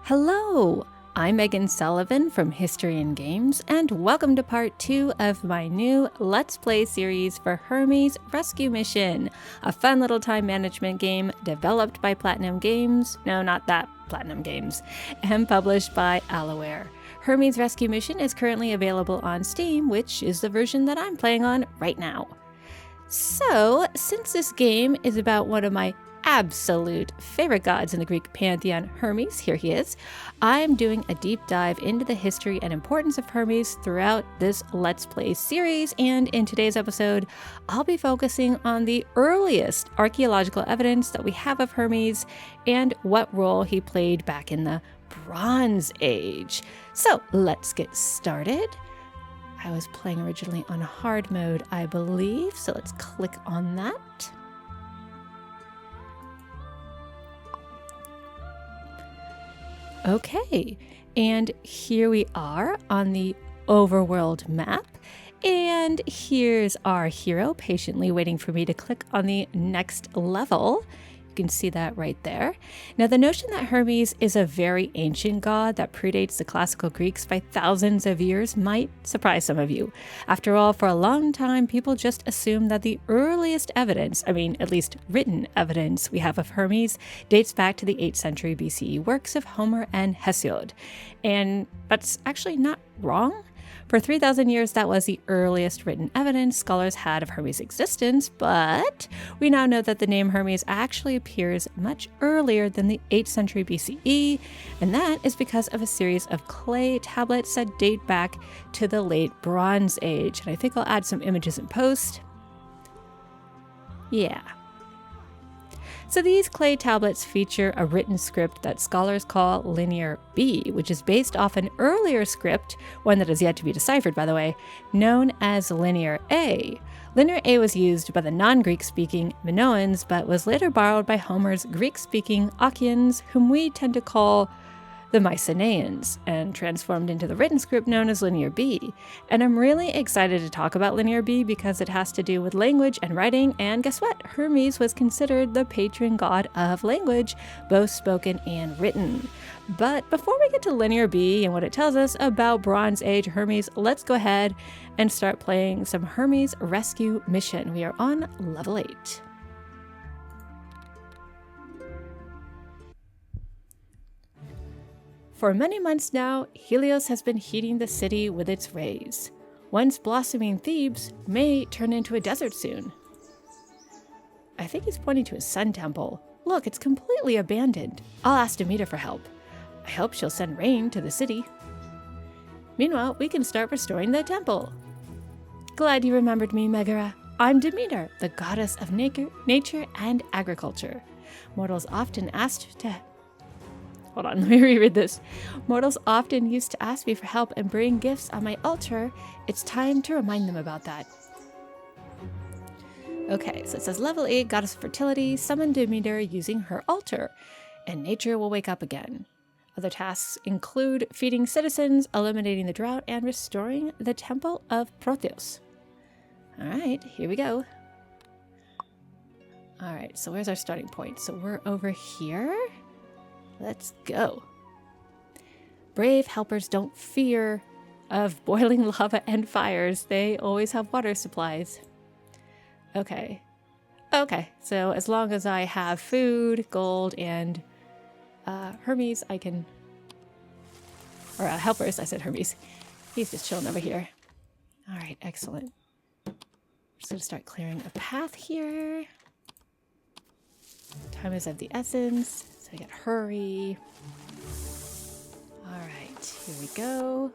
Hello! I'm Megan Sullivan from History and Games, and welcome to part 2 of my new Let's Play series for Hermes Rescue Mission, a fun little time management game developed by Platinum Games, no, not that Platinum Games, and published by Alloware. Hermes Rescue Mission is currently available on Steam, which is the version that I'm playing on right now. So, since this game is about one of my absolute favorite gods in the Greek pantheon, Hermes, here he is, I'm doing a deep dive into the history and importance of Hermes throughout this Let's Play series, and in today's episode, I'll be focusing on the earliest archaeological evidence that we have of Hermes and what role he played back in the Bronze Age. So let's get started. I was playing originally on hard mode, I believe, so let's click on that. Okay, and here we are on the overworld map, and here's our hero patiently waiting for me to click on the next level. You can see that right there. Now, the notion that Hermes is a very ancient god that predates the classical Greeks by thousands of years might surprise some of you. After all, for a long time, people just assumed that the earliest evidence, at least written evidence we have of Hermes, dates back to the 8th century BCE works of Homer and Hesiod. And that's actually not wrong. For 3,000 years, that was the earliest written evidence scholars had of Hermes' existence, but we now know that the name Hermes actually appears much earlier than the 8th century BCE, and that is because of a series of clay tablets that date back to the late Bronze Age. And I think I'll add some images in post. Yeah. So these clay tablets feature a written script that scholars call Linear B, which is based off an earlier script, one that is yet to be deciphered, by the way, known as Linear A. Linear A was used by the non-Greek-speaking Minoans, but was later borrowed by Homer's Greek-speaking Achaeans, whom we tend to call the Mycenaeans, and transformed into the written script known as Linear B. And I'm really excited to talk about Linear B because it has to do with language and writing, and guess what? Hermes was considered the patron god of language, both spoken and written. But before we get to Linear B and what it tells us about Bronze Age Hermes, let's go ahead and start playing some Hermes Rescue Mission. We are on level 8. For many months now, Helios has been heating the city with its rays. Once blossoming Thebes may turn into a desert soon. I think he's pointing to a sun temple. Look, it's completely abandoned. I'll ask Demeter for help. I hope she'll send rain to the city. Meanwhile, we can start restoring the temple. Glad you remembered me, Megara. I'm Demeter, the goddess of nature and agriculture. Mortals often Hold on, let me reread this. Mortals often used to ask me for help and bring gifts on my altar. It's time to remind them about that. Okay, so it says level 8, goddess of fertility, summon Demeter using her altar, and nature will wake up again. Other tasks include feeding citizens, eliminating the drought, and restoring the temple of Proteus. All right, here we go. All right, so where's our starting point? So we're over here. Let's go. Brave helpers don't fear of boiling lava and fires. They always have water supplies. Okay, so as long as I have food, gold, and Hermes, I can... Or helpers, I said Hermes. He's just chilling over here. All right, excellent. I'm just going to start clearing a path here. Time is of the essence. So I got hurry. All right, here we go.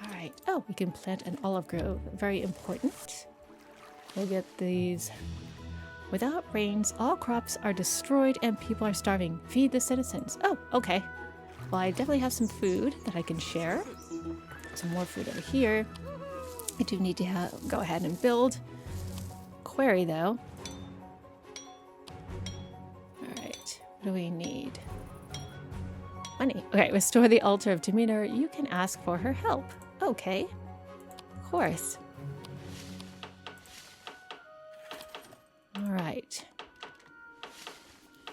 All right. Oh, we can plant an olive grove. Very important. We'll get these. Without rains, all crops are destroyed and people are starving. Feed the citizens. Oh, okay. Well, I definitely have some food that I can share. Some more food over here. I do need to go ahead and build. Query, though. What do we need? Money. Okay, restore the altar of Demeter. You can ask for her help. Okay. Of course. All right.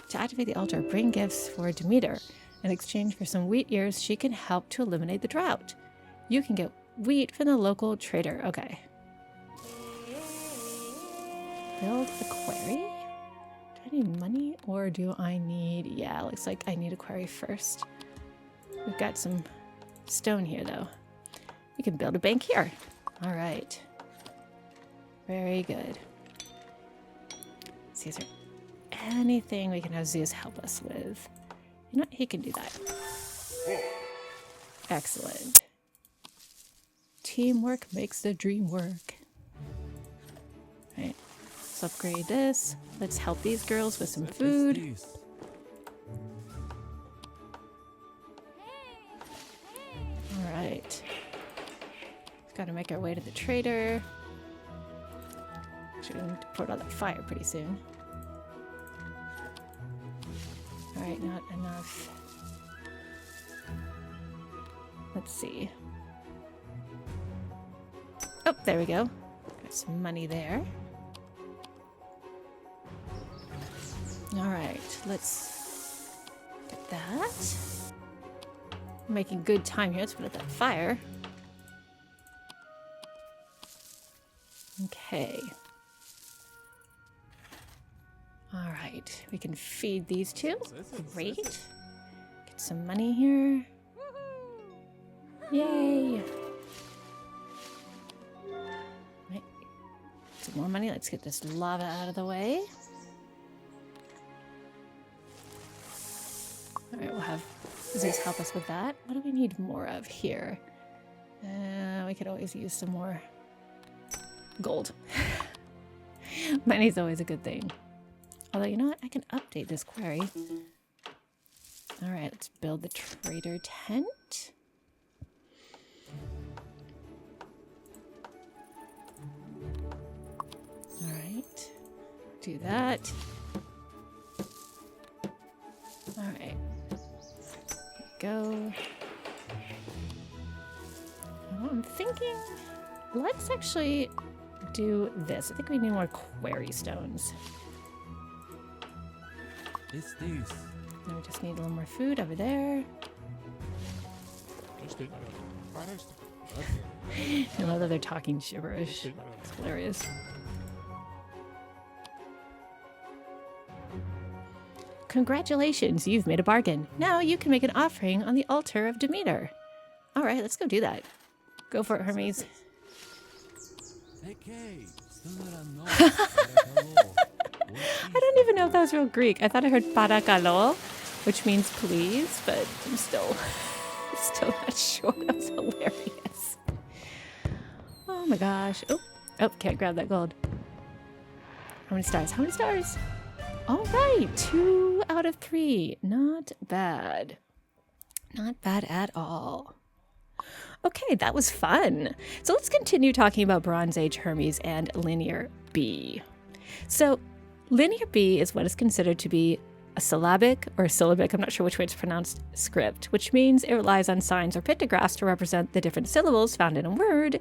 To activate the altar, bring gifts for Demeter. In exchange for some wheat ears, she can help to eliminate the drought. You can get wheat from the local trader. Okay. Build a quarry? Do I need money or do I need... Yeah, looks like I need a quarry first. We've got some stone here, though. We can build a bank here. All right. Very good. See, is there anything we can have Zeus help us with? You know what? He can do that. Excellent. Teamwork makes the dream work. All right. Let's upgrade this. Let's help these girls with some food. All right. Got to make our way to the trader. Actually, we need to put out that fire pretty soon. All right, not enough. Let's see. Oh, there we go. Got some money there. All right, let's get that. We're making good time here. Let's put out that fire. Okay. All right, we can feed these two. Great. Get some money here. Yay. Right. Some more money. Let's get this lava out of the way. All right, we'll have Zeus help us with that. What do we need more of here? We could always use some more gold. Money's always a good thing. Although, you know what? I can update this quarry. All right, let's build the trader tent. All right, do that. All right, go. I'm thinking, let's actually do this. I think we need more quarry stones. It's thieves. Now we just need a little more food over there. I love that they're talking gibberish. It's hilarious. Congratulations, you've made a bargain. Now you can make an offering on the altar of Demeter. All right, let's go do that. Go for it, Hermes. I don't even know if that was real Greek. I thought I heard parakalo, which means please, but I'm still not sure. That was hilarious. Oh my gosh. Oh, can't grab that gold. How many stars? How many stars? All right, 2 out of 3. Not bad. Not bad at all. Okay, that was fun. So let's continue talking about Bronze Age Hermes and Linear B. So Linear B is what is considered to be a syllabic or syllabic, I'm not sure which way it's pronounced, script, which means it relies on signs or pictographs to represent the different syllables found in a word.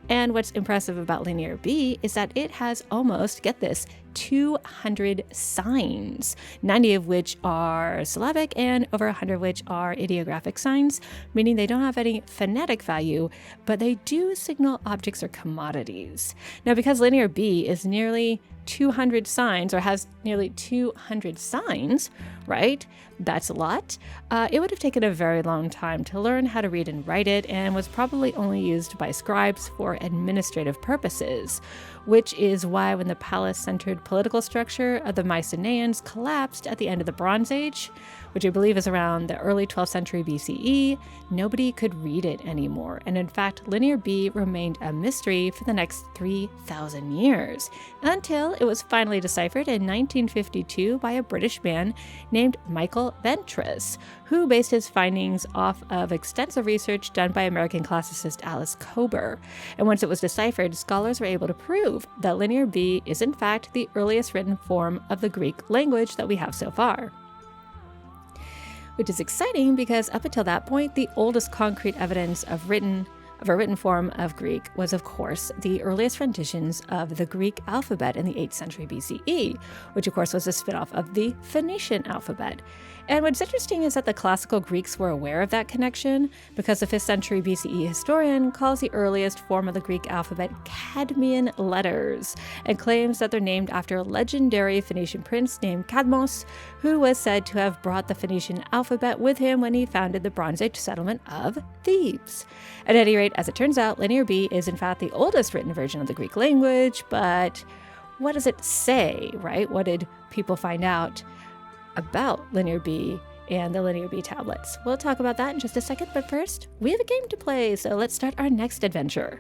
And what's impressive about Linear B is that it has almost, get this, 200 signs, 90 of which are syllabic and over 100 of which are ideographic signs, meaning they don't have any phonetic value, but they do signal objects or commodities. Now, because Linear B is nearly 200 signs, or has nearly 200 signs, right? That's a lot. It would have taken a very long time to learn how to read and write it, and was probably only used by scribes for administrative purposes, which is why when the palace-centered political structure of the Mycenaeans collapsed at the end of the Bronze Age, which I believe is around the early 12th century BCE, nobody could read it anymore. And in fact, Linear B remained a mystery for the next 3,000 years, until it was finally deciphered in 1952 by a British man named Michael Ventris, who based his findings off of extensive research done by American classicist Alice Kober. And once it was deciphered, scholars were able to prove that Linear B is in fact the earliest written form of the Greek language that we have so far. Which is exciting because up until that point, the oldest concrete evidence of of a written form of Greek was, of course, the earliest renditions of the Greek alphabet in the 8th century BCE, which, of course, was a spinoff of the Phoenician alphabet. And what's interesting is that the classical Greeks were aware of that connection because the 5th century BCE historian calls the earliest form of the Greek alphabet Cadmean letters and claims that they're named after a legendary Phoenician prince named Cadmos, who was said to have brought the Phoenician alphabet with him when he founded the Bronze Age settlement of Thebes. At any rate, as it turns out, Linear B is in fact the oldest written version of the Greek language, but what does it say, right? What did people find out about Linear B and the Linear B tablets? We'll talk about that in just a second, but first, we have a game to play, so let's start our next adventure.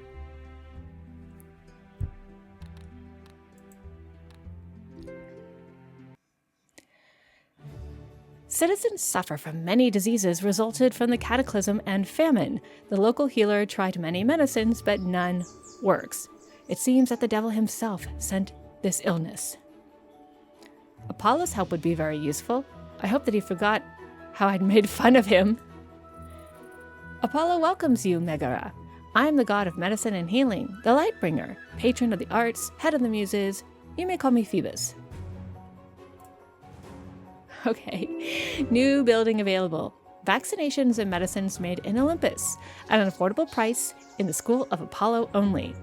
Citizens suffer from many diseases resulted from the cataclysm and famine. The local healer tried many medicines, but none works. It seems that the devil himself sent this illness. Apollo's help would be very useful. I hope that he forgot how I'd made fun of him. Apollo welcomes you, Megara. I am the god of medicine and healing, the Lightbringer, patron of the arts, head of the muses. You may call me Phoebus. Okay, new building available. Vaccinations and medicines made in Olympus at an affordable price in the School of Apollo only.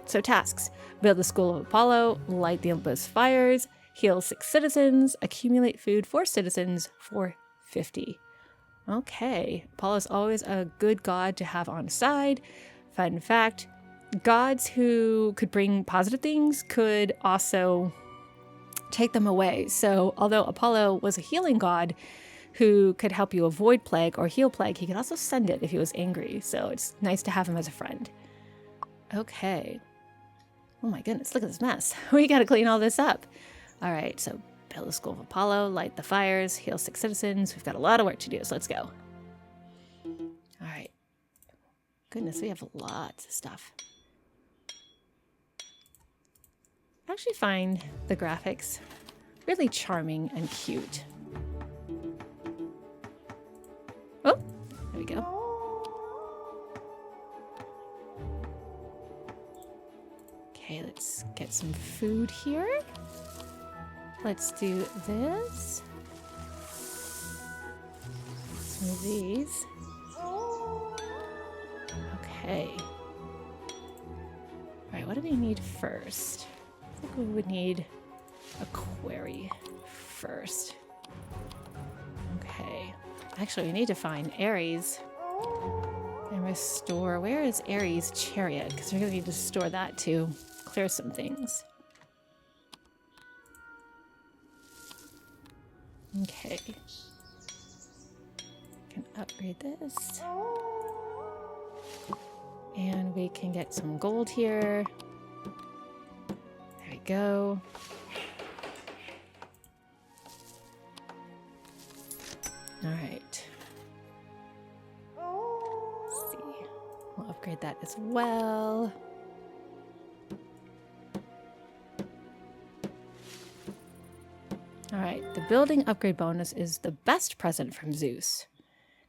So tasks: build the School of Apollo, light the Olympus fires, heal 6 citizens, accumulate food for citizens for 50. Okay, Apollo's always a good god to have on side. Fun fact, gods who could bring positive things could also take them away. So although Apollo was a healing god who could help you avoid plague or heal plague, he could also send it if he was angry. So it's nice to have him as a friend. Okay. Oh my goodness, look at this mess. We gotta clean all this up. All right, so build the School of Apollo, light the fires, heal 6 citizens. We've got a lot of work to do, so let's go. All right. Goodness, we have lots of stuff. I actually find the graphics really charming and cute. Oh, there we go. Okay, let's get some food here. Let's do this. Some of these. Okay. All right, what do we need first? I think we would need a quarry first. Okay. Actually, we need to find Ares and restore. Where is Ares' chariot? Because we're going to need to store that to clear some things. Okay. Can upgrade this. And we can get some gold here. There we go. All right. Let's see. We'll upgrade that as well. All right, the building upgrade bonus is the best present from Zeus.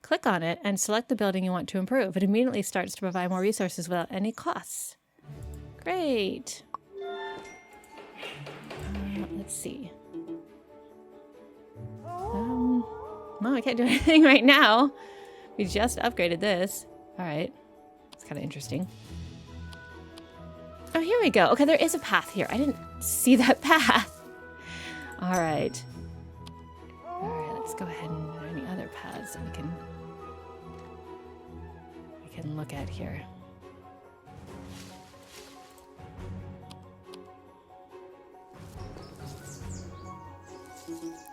Click on it and select the building you want to improve. It immediately starts to provide more resources without any costs. Great. Let's see. Well, I can't do anything right now. We just upgraded this. All right. It's kind of interesting. Oh, here we go. Okay, there is a path here. I didn't see that path. All right. All right, let's go ahead and do any other paths that we can look at here.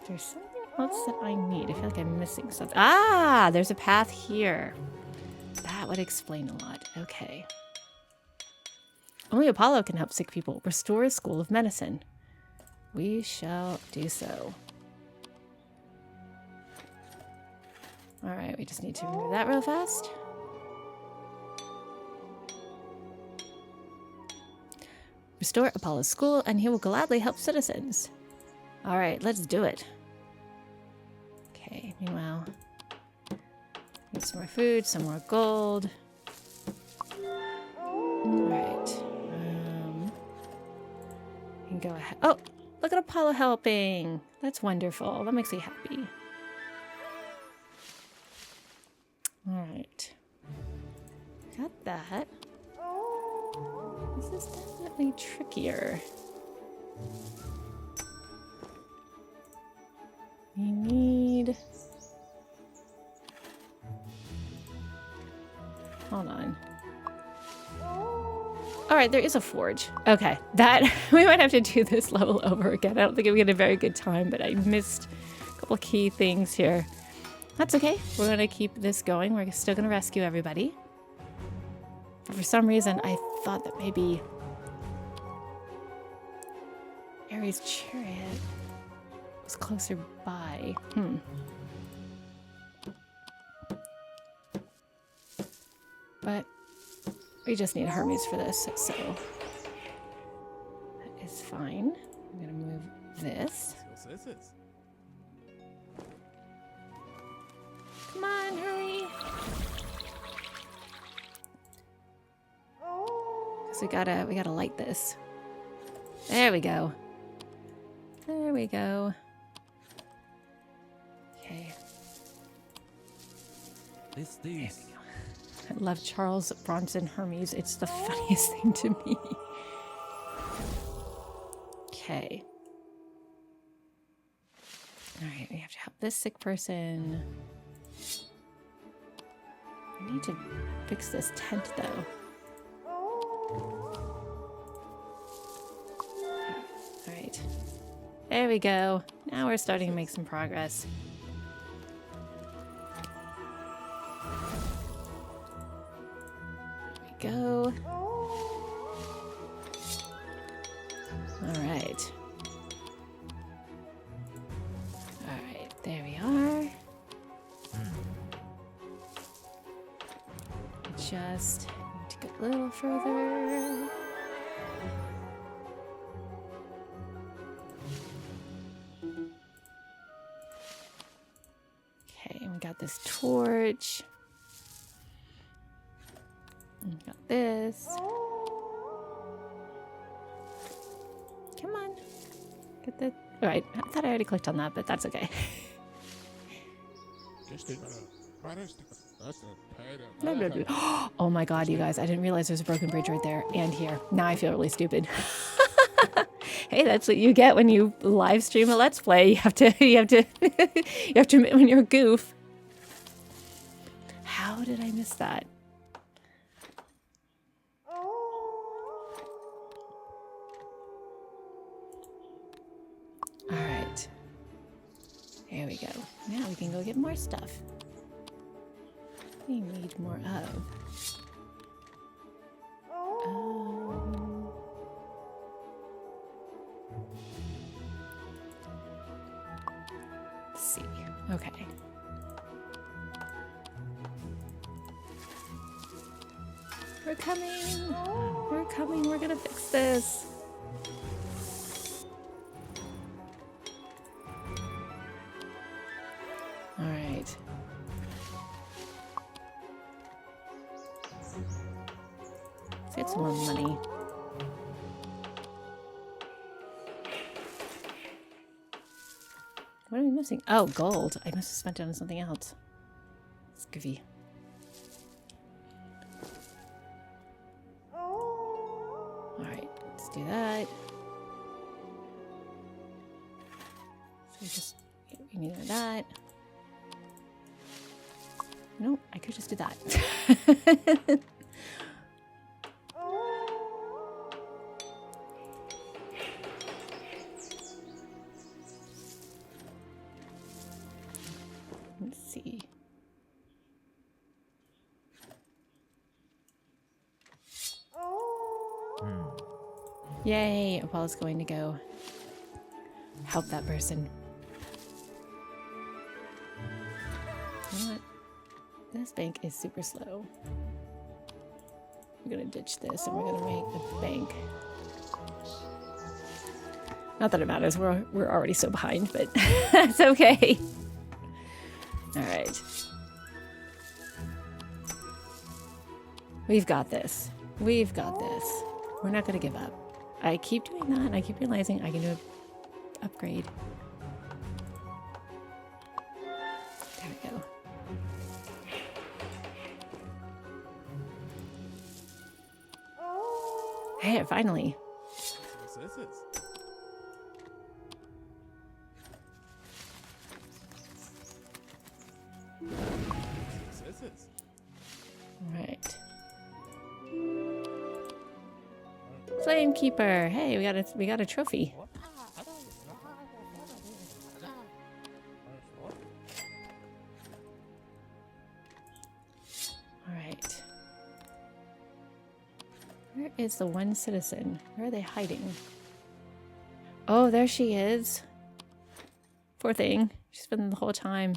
There's something else that I need. I feel like I'm missing something. Ah, there's a path here. That would explain a lot. Okay. Only Apollo can help sick people. Restore a school of medicine. We shall do so. All right, we just need to remove that real fast. Restore Apollo's school, and he will gladly help citizens. All right, let's do it. Okay, meanwhile, need some more food, some more gold. Oh, look at Apollo helping. That's wonderful. That makes me happy. All right. Got that. This is definitely trickier. We need... Hold on. All right, there is a forge. Okay, that we might have to do this level over again. I don't think I'm getting a very good time, but I missed a couple key things here. That's okay. We're going to keep this going. We're still going to rescue everybody. But for some reason, I thought that maybe Ares' chariot was closer by. But we just need Hermes for this, so that is fine. I'm going to move this. Come on, hurry. So we gotta light this. There we go. There we go. Okay. Thieves. I love Charles Bronson Hermes. It's the funniest thing to me. Okay. All right, we have to help this sick person. I need to fix this tent, though. All right. There we go. Now we're starting to make some progress. There we go. All right. All right, there we are. Just need to go a little further. Okay, we got this torch. We got this. Come on. Get the... All right, I thought I already clicked on that, but that's okay. Oh my god, you guys, I didn't realize there's a broken bridge right there and here. Now I feel really stupid. Hey, that's what you get when you live stream a Let's Play. You have to you have to admit when you're a goof. How did I miss that? All right. Here we go. Now we can go get more stuff. We need more of. Let's see. Okay. We're coming. We're coming. We're gonna fix this. All right. Let's get some more money. What are we missing? Oh, gold. I must have spent it on something else. It's goofy. Alright, let's do that. So we need that. No, I could just do that. Let's see. Yay, Apollo's going to go help that person. You know what? This bank is super slow. We're gonna ditch this and we're gonna make a bank. Not that it matters, we're already so behind, but that's okay. Alright. We've got this. We've got this. We're not gonna give up. I keep doing that and I keep realizing I can do an upgrade. There we go. Hey, finally. Right. Flame Keeper. Hey, we got a trophy. All right. Where is the one citizen? Where are they hiding? Oh, there she is. Poor thing. She's been the whole time.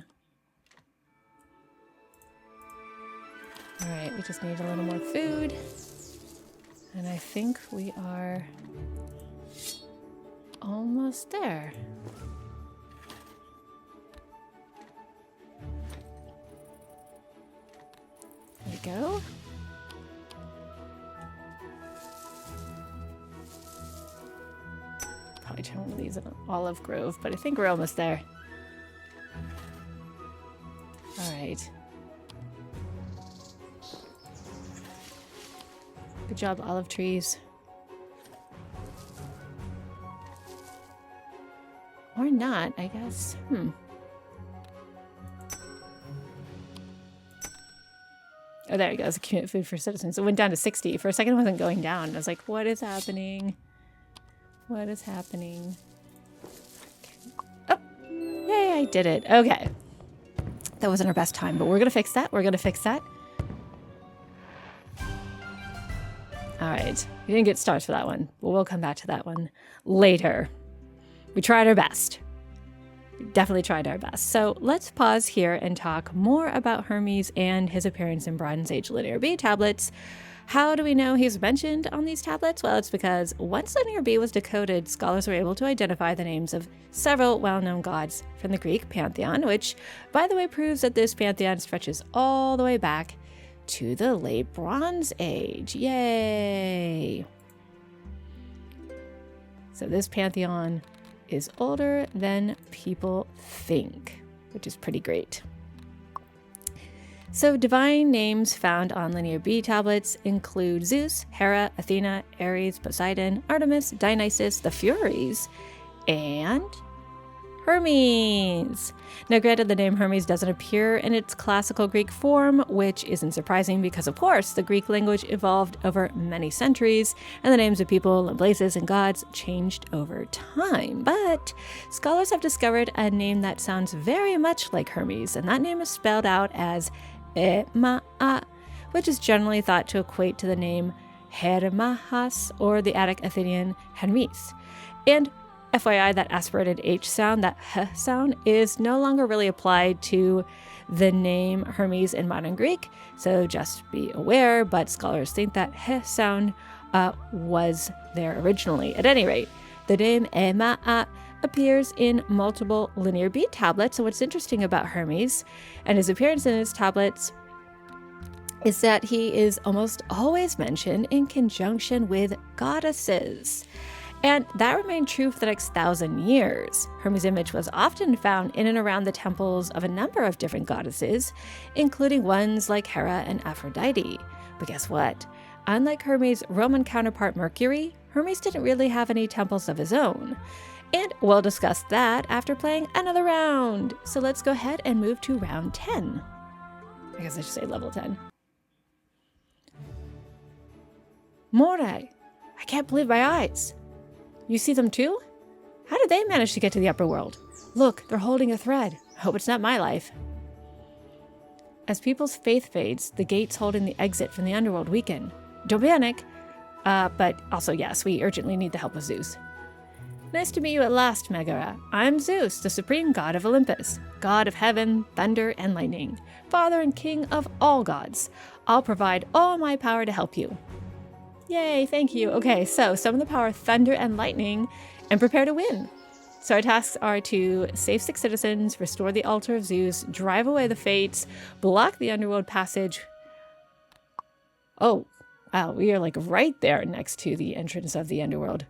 All right, we just need a little more food. And I think we are almost there. There we go. Probably try one of these in an olive grove, but I think we're almost there. All right. Good job, olive trees. Or not, I guess. Oh, there it goes. Accumulate food for citizens. It went down to 60. For a second, it wasn't going down. I was like, what is happening? What is happening? Oh, yay, I did it. Okay. That wasn't our best time, but we're going to fix that. We're going to fix that. All right. We didn't get stars for that one, but we'll come back to that one later. We tried our best. We definitely tried our best. So let's pause here and talk more about Hermes and his appearance in Bronze Age Linear B tablets. How do we know he's mentioned on these tablets? Well, it's because once Linear B was decoded, scholars were able to identify the names of several well-known gods from the Greek pantheon, which, by the way, proves that this pantheon stretches all the way back to the late Bronze Age. Yay! So this pantheon is older than people think, which is pretty great. So divine names found on Linear B tablets include Zeus, Hera, Athena, Ares, Poseidon, Artemis, Dionysus, the Furies, and Hermes. Now, granted, the name Hermes doesn't appear in its classical Greek form, which isn't surprising because, of course, the Greek language evolved over many centuries, and the names of people and places and gods changed over time. But scholars have discovered a name that sounds very much like Hermes, and that name is spelled out as Ema'a, which is generally thought to equate to the name Hermahas or the Attic Athenian Hermes. And FYI, that aspirated H sound, that H sound, is no longer really applied to the name Hermes in modern Greek, so just be aware, but scholars think that H sound was there originally. At any rate, the name Ema'a appears in multiple Linear B tablets, and what's interesting about Hermes and his appearance in his tablets is that he is almost always mentioned in conjunction with goddesses. And that remained true for the next 1,000 years. Hermes' image was often found in and around the temples of a number of different goddesses, including ones like Hera and Aphrodite. But guess what? Unlike Hermes' Roman counterpart Mercury, Hermes didn't really have any temples of his own. And we'll discuss that after playing another round. So let's go ahead and move to round 10. I guess I should say level 10. Morai, I can't believe my eyes. You see them too? How did they manage to get to the upper world? Look, they're holding a thread. I hope it's not my life. As people's faith fades, the gates holding the exit from the underworld weaken. Don't panic. But also, yes, we urgently need the help of Zeus. Nice to meet you at last, Megara. I'm Zeus, the supreme god of Olympus, god of heaven, thunder, and lightning, father and king of all gods. I'll provide all my power to help you. Yay, thank you. Okay, so summon the power of thunder and lightning and prepare to win. So our tasks are to save 6 citizens, restore the altar of Zeus, drive away the fates, block the underworld passage. Oh, Wow, we are like right there next to the entrance of the underworld.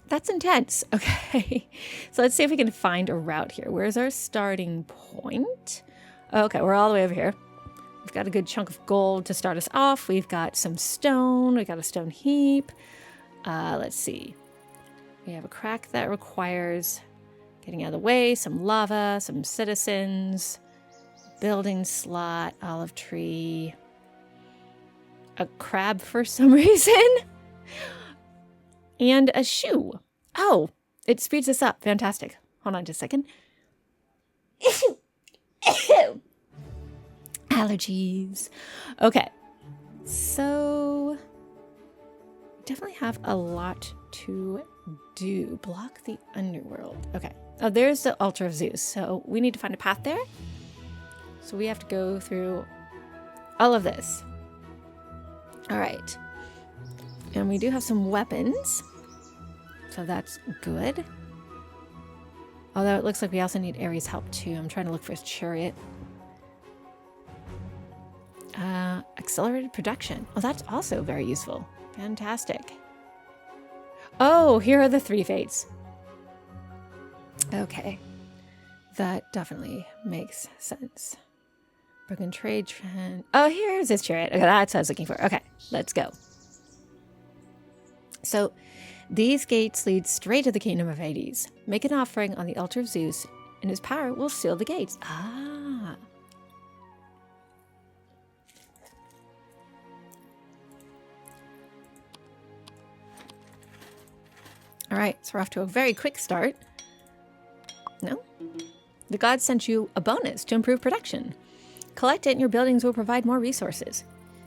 That's intense. Okay, so let's see if we can find a route here. Where's our starting point? Okay, we're all the way over here. We've got a good chunk of gold to start us off. We've got some stone. We got a stone heap. Let's see. We have a crack that requires getting out of the way, some lava, some citizens, building slot, olive tree, a crab for some reason, and a shoe. Oh, it speeds us up. Fantastic. Hold on just a second. Allergies. Okay, so definitely have a lot to do. Block the underworld. Okay. Oh, there's the altar of Zeus. So we need to find a path there. So we have to go through all of this. All right. And we do have some weapons. So that's good. Although it looks like we also need Ares' help too. I'm trying to look for his chariot. Accelerated production. Oh, that's also very useful. Fantastic. Oh, here are the 3 fates. Okay. That definitely makes sense. Broken trade trend. Oh, here's his chariot. Okay, that's what I was looking for. Okay, let's go. So, these gates lead straight to the kingdom of Hades. Make an offering on the altar of Zeus, and his power will seal the gates. Ah. All right, so we're off to a very quick start. No? The gods sent you a bonus to improve production. Collect it and your buildings will provide more resources.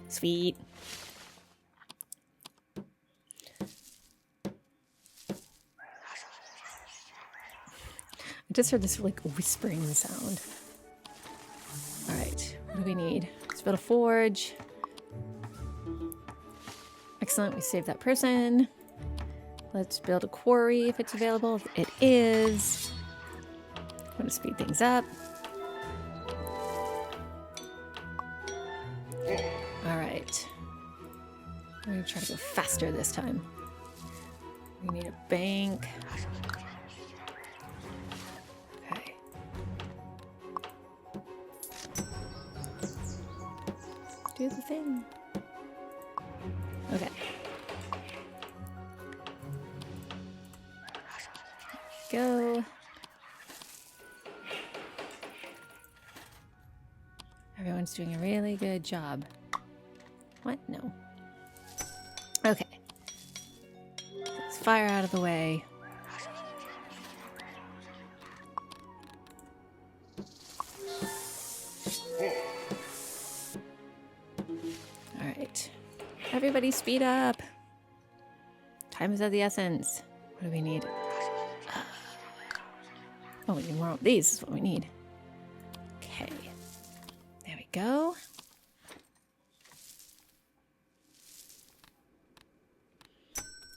Sweet. I just heard this like whispering sound. All right, what do we need? Let's build a forge. Excellent, we saved that person. Let's build a quarry if it's available. It is. I'm going to speed things up. All right. I'm going to try to go faster this time. We need a bank. Okay. Do the thing. Okay. Go. Everyone's doing a really good job. What? No. Okay. Let's fire out of the way. All right. Everybody speed up. Time is of the essence. What do we need? Oh, we need more of these is what we need. Okay. There we go.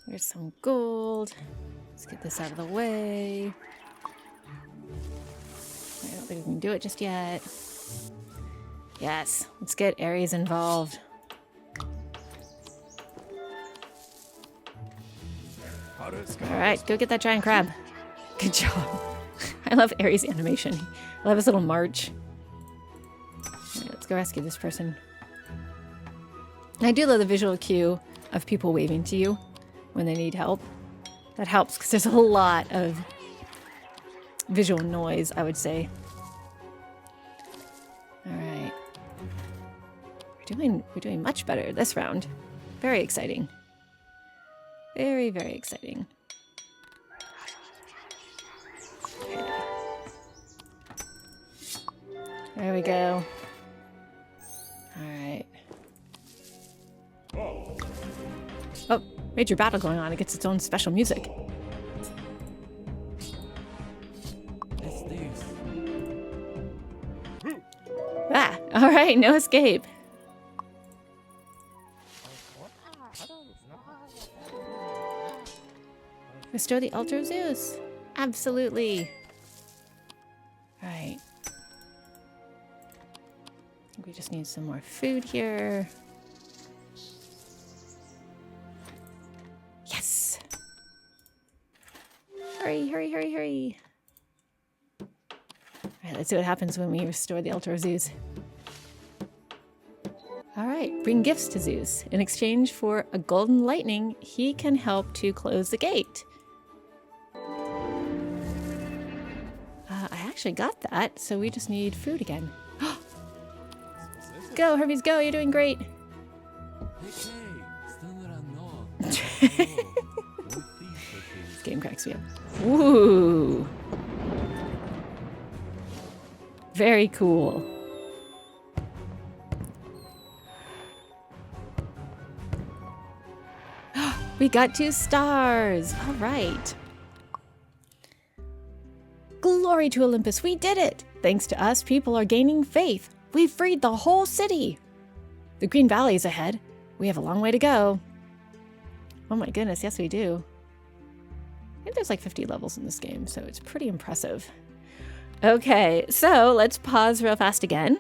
There's some gold. Let's get this out of the way. I don't think we can do it just yet. Yes, let's get Ares involved. All right, go get that giant crab. Good job. I love Ares' animation. I love his little march. All right, let's go rescue this person. I do love the visual cue of people waving to you when they need help. That helps because there's a lot of visual noise, I would say. All right. We're doing much better this round. Very exciting. Very, very exciting. Okay. There we go. All right. Oh, major battle going on. It gets its own special music. Ah, all right, no escape. Restore the altar of Zeus. Absolutely. All right. I think we just need some more food here. Let's see what happens when we restore the altar of Zeus. All right, bring gifts to Zeus. In exchange for a golden lightning, he can help to close the gate. I actually got that, so we just need food again. Go, Hermes, go. You're doing great. This game cracks me up. Ooh. Very cool. We got 2 stars. All right. Glory to Olympus. We did it. Thanks to us, people are gaining faith. We've freed the whole city. The Green Valley is ahead. We have a long way to go. Oh my goodness. Yes, we do. I think there's like 50 levels in this game, so it's pretty impressive. Okay, so let's pause real fast again.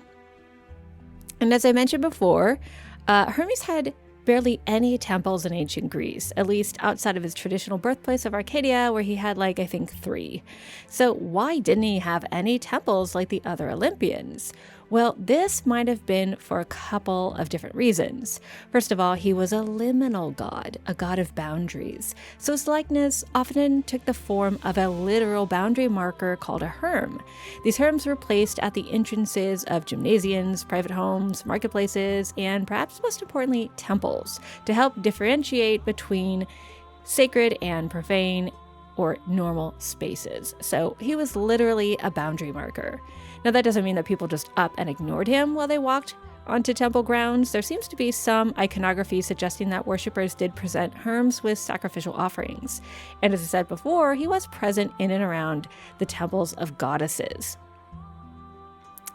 And as I mentioned before, Hermes had barely any temples in ancient Greece, at least outside of his traditional birthplace of Arcadia, where he had like, I think 3. So why didn't he have any temples like the other Olympians? Well, this might have been for a couple of different reasons. First of all, he was a liminal god, a god of boundaries. So his likeness often took the form of a literal boundary marker called a herm. These herms were placed at the entrances of gymnasiums, private homes, marketplaces, and perhaps most importantly, temples, to help differentiate between sacred and profane or normal spaces. So he was literally a boundary marker. Now, that doesn't mean that people just up and ignored him while they walked onto temple grounds. There seems to be some iconography suggesting that worshippers did present Hermes with sacrificial offerings. And as I said before, he was present in and around the temples of goddesses.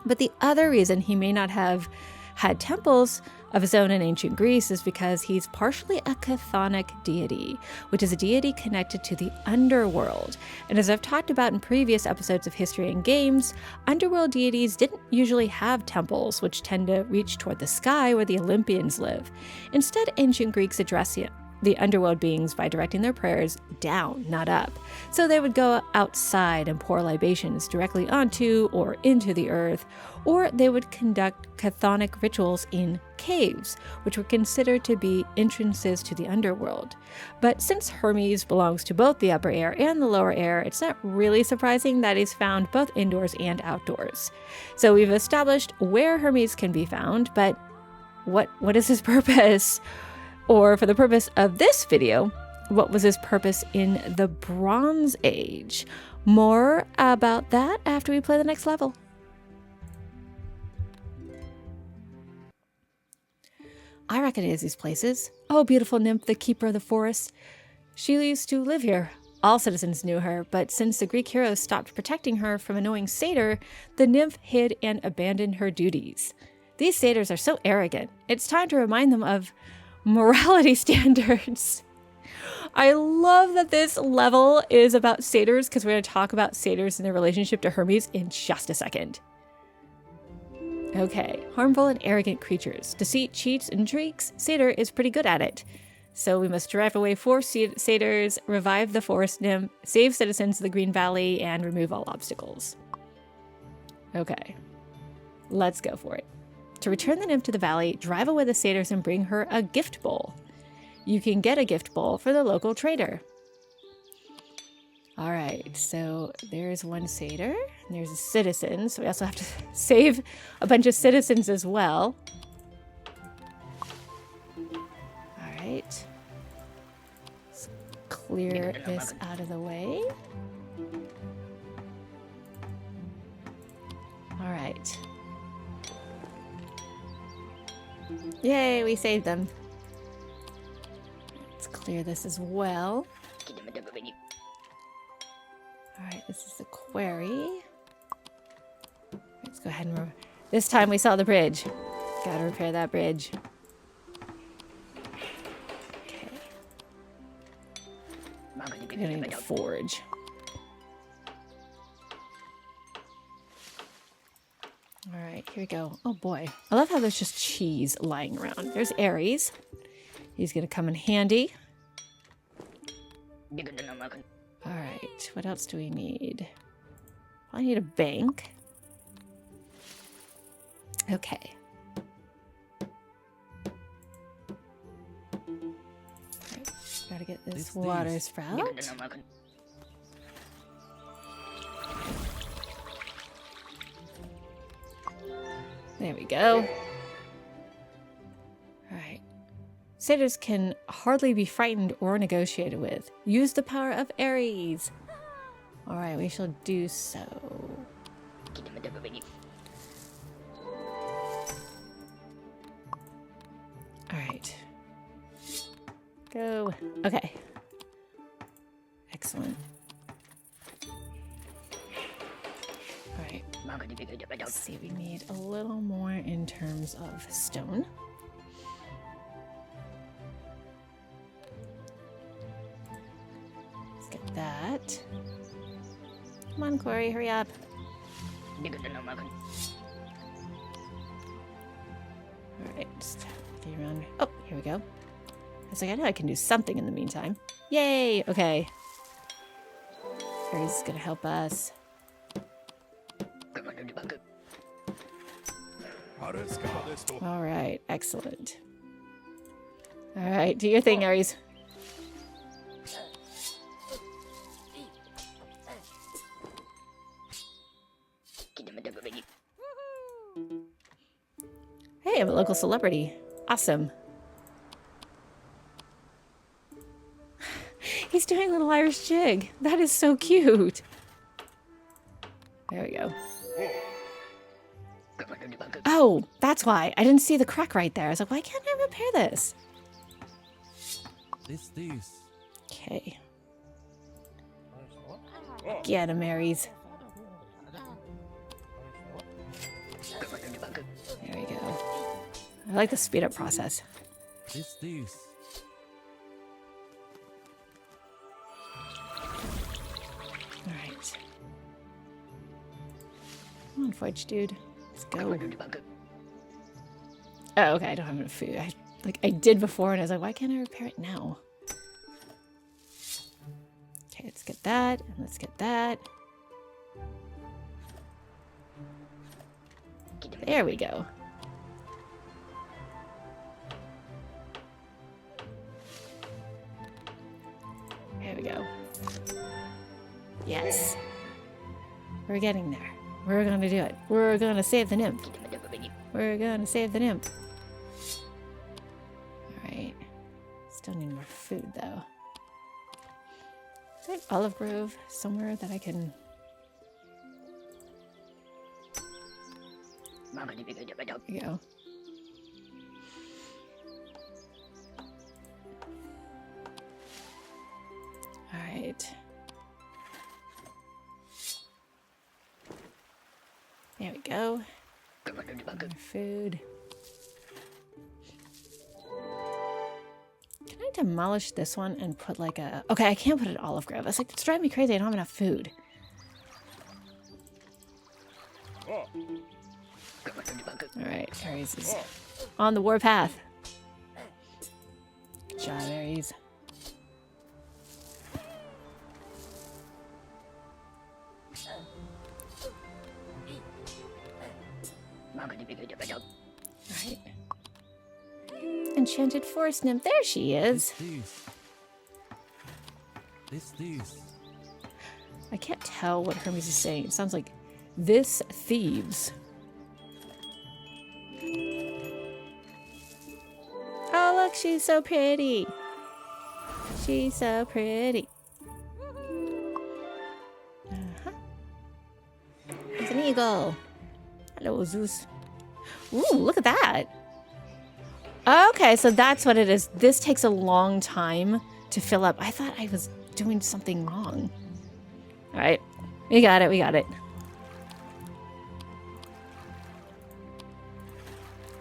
But the other reason he may not have had temples of his own in ancient Greece is because he's partially a chthonic deity, which is a deity connected to the underworld. And as I've talked about in previous episodes of History and Games, underworld deities didn't usually have temples, which tend to reach toward the sky where the Olympians live. Instead, ancient Greeks addressed the underworld beings by directing their prayers down, not up. So they would go outside and pour libations directly onto or into the earth, or they would conduct chthonic rituals in caves, which were considered to be entrances to the underworld. But since Hermes belongs to both the upper air and the lower air, it's not really surprising that he's found both indoors and outdoors. So we've established where Hermes can be found, but what is his purpose? Or for the purpose of this video, what was his purpose in the Bronze Age? More about that after we play the next level. I recognize these places. Oh, beautiful nymph, the keeper of the forest. She used to live here. All citizens knew her, but since the Greek heroes stopped protecting her from annoying satyr, the nymph hid and abandoned her duties. These satyrs are so arrogant. It's time to remind them of morality standards. I love that this level is about satyrs, because we're going to talk about satyrs and their relationship to Hermes in just a second. Okay, harmful and arrogant creatures. Deceit, cheats, and tricks. Satyr is pretty good at it. So we must drive away 4 satyrs, revive the forest nymph, save citizens of the Green Valley, and remove all obstacles. Okay, let's go for it. To return the nymph to the valley, drive away the satyrs and bring her a gift bowl. You can get a gift bowl for the local trader. All right, so there's one satyr, and there's a citizen, so we also have to save a bunch of citizens as well. All right. Let's clear this out of the way. All right. Yay, we saved them. Let's clear this as well. Alright, this is the quarry. Let's go ahead and... This time we saw the bridge. Gotta repair that bridge. Okay. We're gonna need a forge. Alright, here we go. Oh boy. I love how there's just cheese lying around. There's Ares. He's gonna come in handy. Alright, what else do we need? I need a bank. Okay. Right, gotta get this water sprout. There we go. Alright. Satyrs can hardly be frightened or negotiated with. Use the power of Ares. Alright, we shall do so. Alright. Go. Okay. Excellent. Alright. Let's see, we need a little more in terms of stone. Let's get that. Come on, Corey, hurry up. Alright, just get around. Oh, here we go. I was like, I know I can do something in the meantime. Yay! Okay. Ares is gonna help us. Alright, excellent. Alright, do your thing, Ares. Hey, I'm a local celebrity. Awesome. He's doing a little Irish jig. That is so cute. There we go. Oh, that's why. I didn't see the crack right there. I was like, why can't I repair this? Thieves. Okay. Get him, Ares. There we go. I like the speed up process. Thieves. Alright. Come on, Forge dude. Let's go. Oh, okay, I don't have enough food. I did before and I was like, why can't I repair it now? Okay, let's get that, and let's get that. There we go. There we go. Yes. We're getting there. We're gonna do it. We're gonna save the nymph. We're gonna save the nymph. Alright. Still need more food though. Is there an olive grove somewhere that I can... There we go. Alright. There we go. More food. Can I demolish this one and put like a... Okay, I can't put an olive grove. I was like, it's driving me crazy. I don't have enough food. Alright, Ares is on the warpath. Good job, Ares. Alright. Enchanted forest nymph. There she is. Thieves. I can't tell what Hermes is saying. It sounds like this thieves. Oh, look, she's so pretty. She's so pretty. Uh-huh. It's an eagle. Hello, Zeus. Ooh, look at that. Okay, so that's what it is. This takes a long time to fill up. I thought I was doing something wrong. All right, we got it. We got it.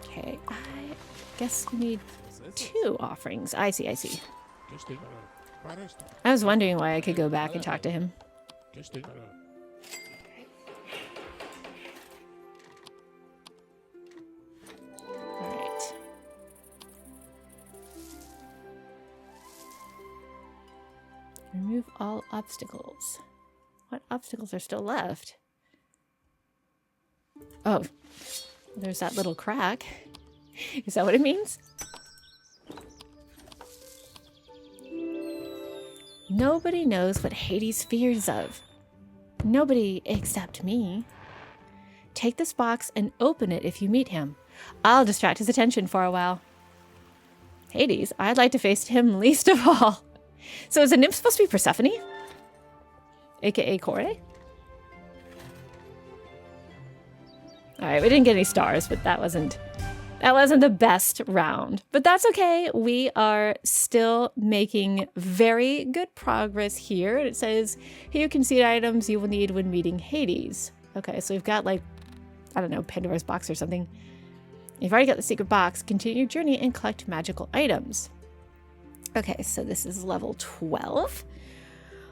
Okay, I guess we need 2 offerings. I see. I was wondering why I could go back and talk to him. Alright. Remove all obstacles. What obstacles are still left? Oh, There's that little crack. Is that what it means? Nobody knows what Hades fears of. Nobody except me. Take this box and open it if you meet him. I'll distract his attention for a while. Hades, I'd like to face him least of all. So is the nymph supposed to be Persephone? AKA Kore? Alright, we didn't get any stars, but that wasn't the best round. But that's okay. We are still making very good progress here. It says, here you can see items you will need when meeting Hades. Okay, so we've got like, I don't know, Pandora's box or something. You've already got the secret box. Continue your journey and collect magical items. Okay, so this is level 12.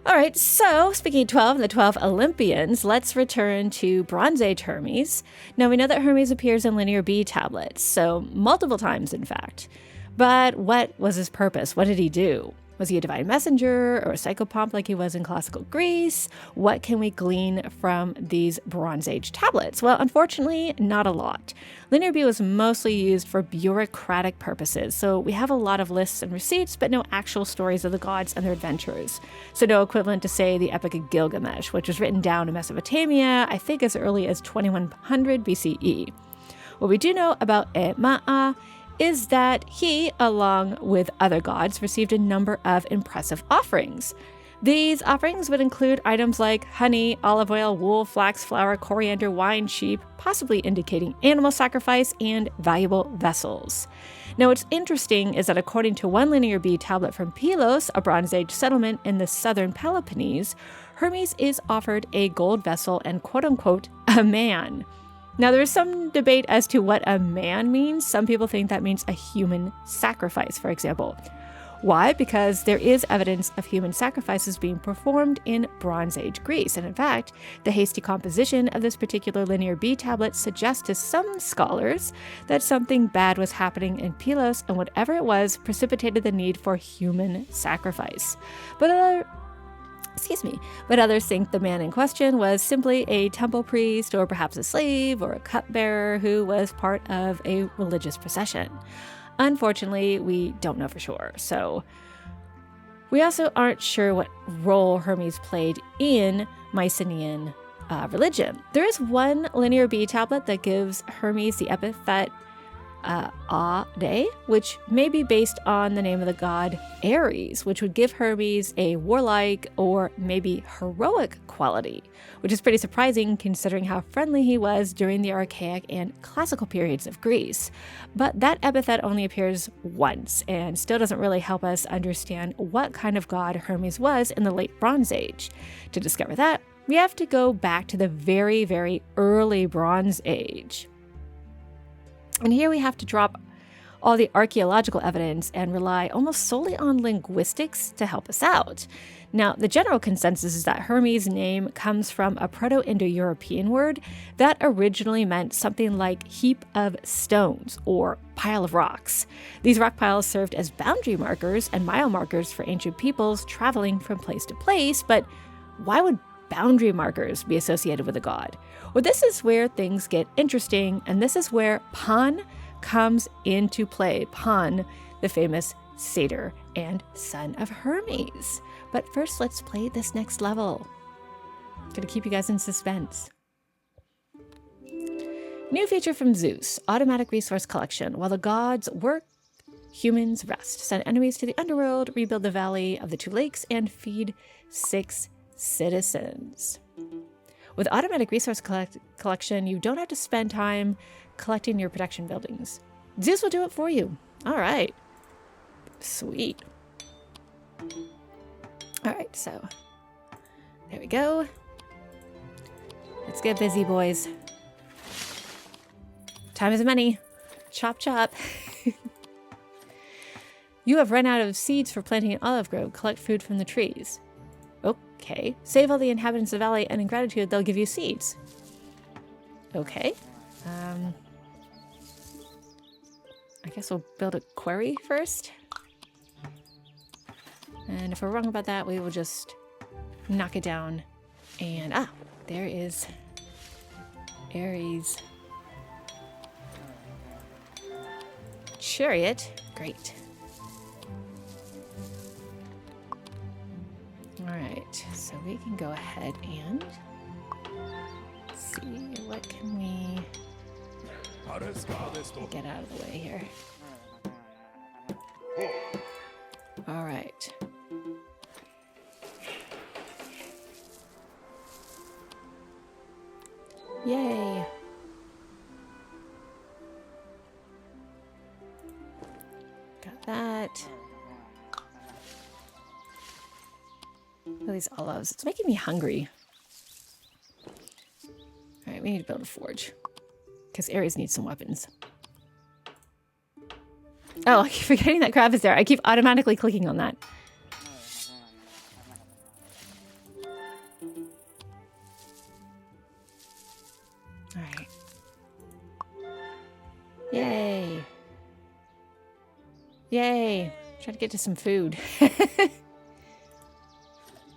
All right, so speaking of 12 and the 12 Olympians, let's return to Bronze Age Hermes. Now, we know that Hermes appears in Linear B tablets, so multiple times, in fact. But what was his purpose? What did he do? Was he a divine messenger or a psychopomp like he was in classical Greece? What can we glean from these Bronze Age tablets? Well, unfortunately, not a lot. Linear B was mostly used for bureaucratic purposes, so we have a lot of lists and receipts, but no actual stories of the gods and their adventures. So no equivalent to, say, the Epic of Gilgamesh, which was written down in Mesopotamia, I think as early as 2100 BCE. What we do know about Ma'a is that he, along with other gods, received a number of impressive offerings. These offerings would include items like honey, olive oil, wool, flax, flour, coriander, wine, sheep, possibly indicating animal sacrifice, and valuable vessels. Now, what's interesting is that according to one Linear B tablet from Pylos, a Bronze Age settlement in the southern Peloponnese, Hermes is offered a gold vessel and quote-unquote a man. Now, there is some debate as to what a man means. Some people think that means a human sacrifice, for example. Why? Because there is evidence of human sacrifices being performed in Bronze Age Greece. And in fact, the hasty composition of this particular Linear B tablet suggests to some scholars that something bad was happening in Pylos, and whatever it was precipitated the need for human sacrifice. But others think the man in question was simply a temple priest or perhaps a slave or a cupbearer who was part of a religious procession. Unfortunately, we don't know for sure. So we also aren't sure what role Hermes played in Mycenaean religion. There is one Linear B tablet that gives Hermes the epithet Ade, which may be based on the name of the god Ares, which would give Hermes a warlike or maybe heroic quality, which is pretty surprising considering how friendly he was during the archaic and classical periods of Greece. But that epithet only appears once and still doesn't really help us understand what kind of god Hermes was in the late Bronze Age. To discover that, we have to go back to the very, very early Bronze Age. And here we have to drop all the archaeological evidence and rely almost solely on linguistics to help us out. Now, the general consensus is that Hermes' name comes from a Proto-Indo-European word that originally meant something like heap of stones or pile of rocks. These rock piles served as boundary markers and mile markers for ancient peoples traveling from place to place, but why would boundary markers be associated with a god? Well, this is where things get interesting, and this is where Pan comes into play. Pan, the famous satyr and son of Hermes. But first, let's play this next level. Gonna keep you guys in suspense. New feature from Zeus, automatic resource collection. While the gods work, humans rest. Send enemies to the underworld, rebuild the Valley of the Two Lakes, and feed 6 citizens. With automatic resource collection, you don't have to spend time collecting your protection buildings. Zeus will do it for you. All right. Sweet. All right, so there we go. Let's get busy, boys. Time is money. Chop, chop. You have run out of seeds for planting an olive grove. Collect food from the trees. Okay. Save all the inhabitants of the valley, and in gratitude, they'll give you seeds. Okay. I guess we'll build a quarry first. And if we're wrong about that, we will just knock it down. And, there is Ares. chariot. Great. Alright, so we can go ahead and see what can we get out of the way here. Alright. Yay! Got that. Look at these olives. It's making me hungry. Alright, we need to build a forge. Because Ares needs some weapons. Oh, I keep forgetting that crab is there. I keep automatically clicking on that. Alright. Yay. Yay. Try to get to some food.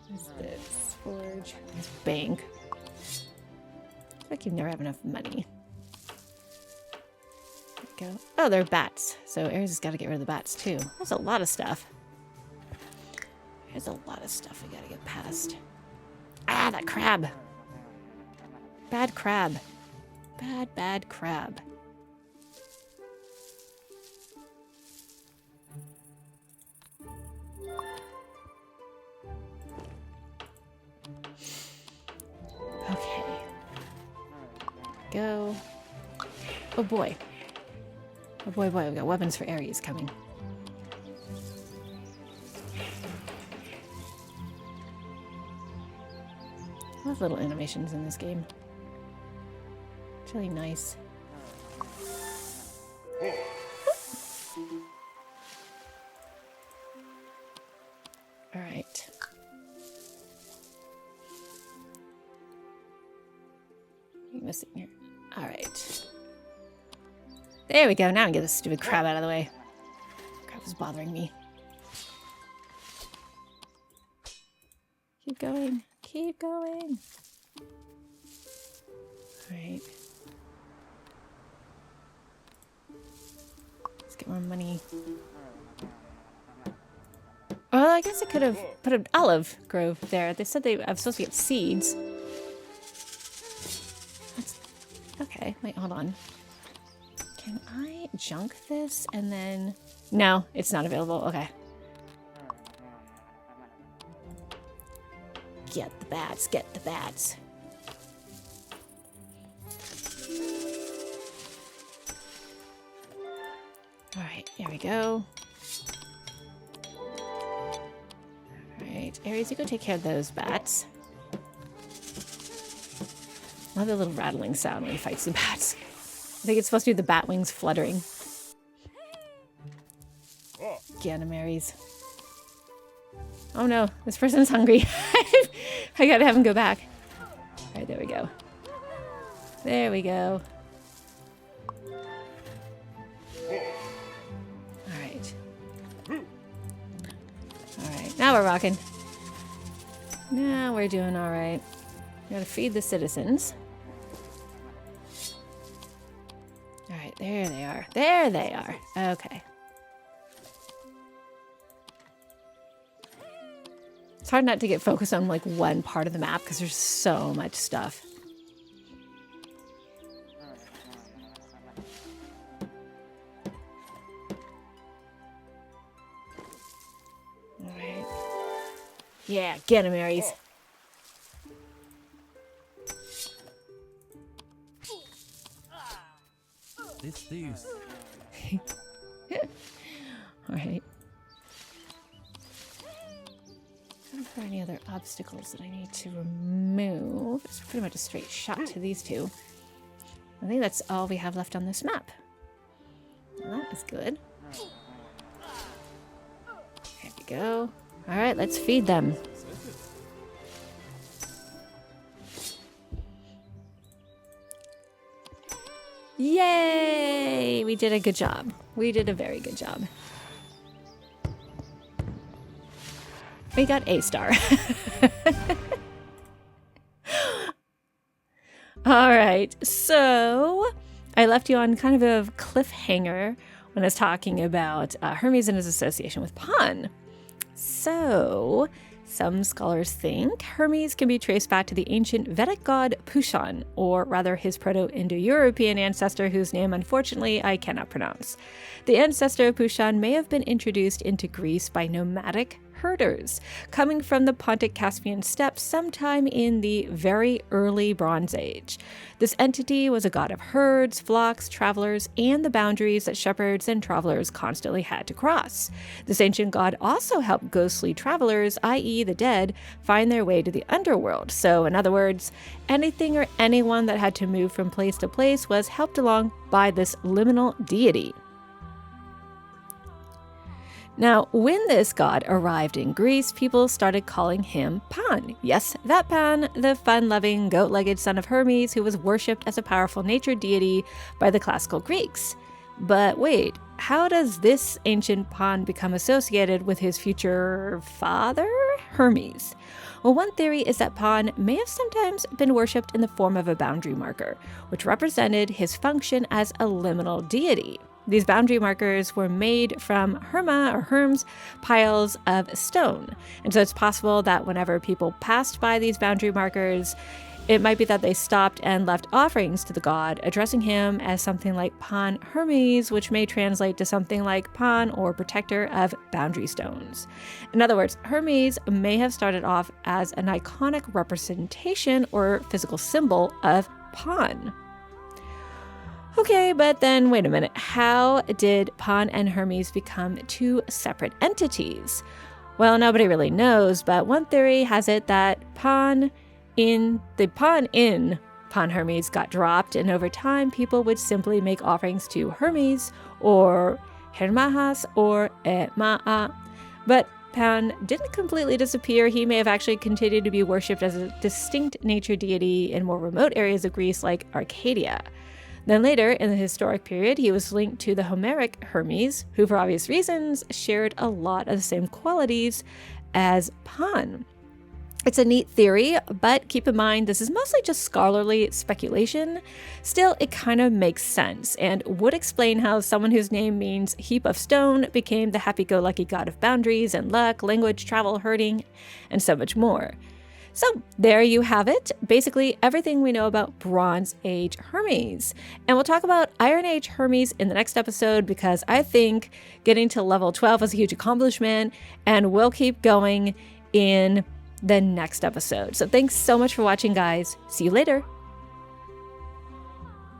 What's this? Forge. This bank. It's like you never have enough money. There we go. Oh, they're bats. So Ares has got to get rid of the bats too. That's a lot of stuff. There's a lot of stuff we got to get past. Ah, that crab. Bad crab. Bad, bad crab. Okay. Go. Oh boy. Oh boy, boy, we've got weapons for Ares coming. I love little animations in this game. It's really nice. All right. What are you missing here? All right. There we go. Now I can get this stupid crab out of the way. Crab is bothering me. Keep going. Keep going. All right. Let's get more money. Well, I guess I could have put an olive grove there. They said I was supposed to get seeds. That's... Okay, wait, hold on. Can I junk this and then... No, it's not available. Okay. Get the bats, get the bats. All right, there we go. All right, Ares, you go take care of those bats. Love the little rattling sound when he fights the bats. I think it's supposed to be the bat wings fluttering. Get him, Ares. Oh no, this person is hungry. I gotta have him go back. All right, there we go. There we go. All right. All right, now we're rocking. Now we're doing all right. We gotta feed the citizens. All right, there they are. There they are. Okay. It's hard not to get focused on like one part of the map because there's so much stuff. All right. Yeah, get him, Ares. Thieves. All right. Are there any other obstacles that I need to remove? It's pretty much a straight shot to these two. I think that's all we have left on this map. Well, that is good. There we go. All right, let's feed them. Yay! We did a good job. We did a very good job. We got a star. All right, so I left you on kind of a cliffhanger when it's talking about Hermes and his association with Pan. So, some scholars think Hermes can be traced back to the ancient Vedic god Pushan, or rather his Proto-Indo-European ancestor whose name, unfortunately, I cannot pronounce. The ancestor of Pushan may have been introduced into Greece by nomadic herders, coming from the Pontic-Caspian steppes sometime in the very early Bronze Age. This entity was a god of herds, flocks, travelers, and the boundaries that shepherds and travelers constantly had to cross. This ancient god also helped ghostly travelers, i.e. the dead, find their way to the underworld. So, in other words, anything or anyone that had to move from place to place was helped along by this liminal deity. Now, when this god arrived in Greece, people started calling him Pan. Yes, that Pan, the fun-loving, goat-legged son of Hermes who was worshipped as a powerful nature deity by the classical Greeks. But wait, how does this ancient Pan become associated with his future father, Hermes? Well, one theory is that Pan may have sometimes been worshipped in the form of a boundary marker, which represented his function as a liminal deity. These boundary markers were made from Hermes piles of stone. And so it's possible that whenever people passed by these boundary markers, it might be that they stopped and left offerings to the god, addressing him as something like Pan Hermes, which may translate to something like Pan or protector of boundary stones. In other words, Hermes may have started off as an iconic representation or physical symbol of Pan. Okay, but then wait a minute. How did Pan and Hermes become two separate entities? Well, nobody really knows, but one theory has it that Pan in Pan Hermes got dropped, and over time people would simply make offerings to Hermes or Hermas or Ma'a. But Pan didn't completely disappear. He may have actually continued to be worshipped as a distinct nature deity in more remote areas of Greece like Arcadia. Then later, in the historic period, he was linked to the Homeric Hermes, who for obvious reasons shared a lot of the same qualities as Pan. It's a neat theory, but keep in mind this is mostly just scholarly speculation. Still, it kind of makes sense and would explain how someone whose name means heap of stone became the happy-go-lucky god of boundaries and luck, language, travel, herding, and so much more. So there you have it, basically everything we know about Bronze Age Hermes. And we'll talk about Iron Age Hermes in the next episode because I think getting to level 12 was a huge accomplishment, and we'll keep going in the next episode. So thanks so much for watching, guys. See you later.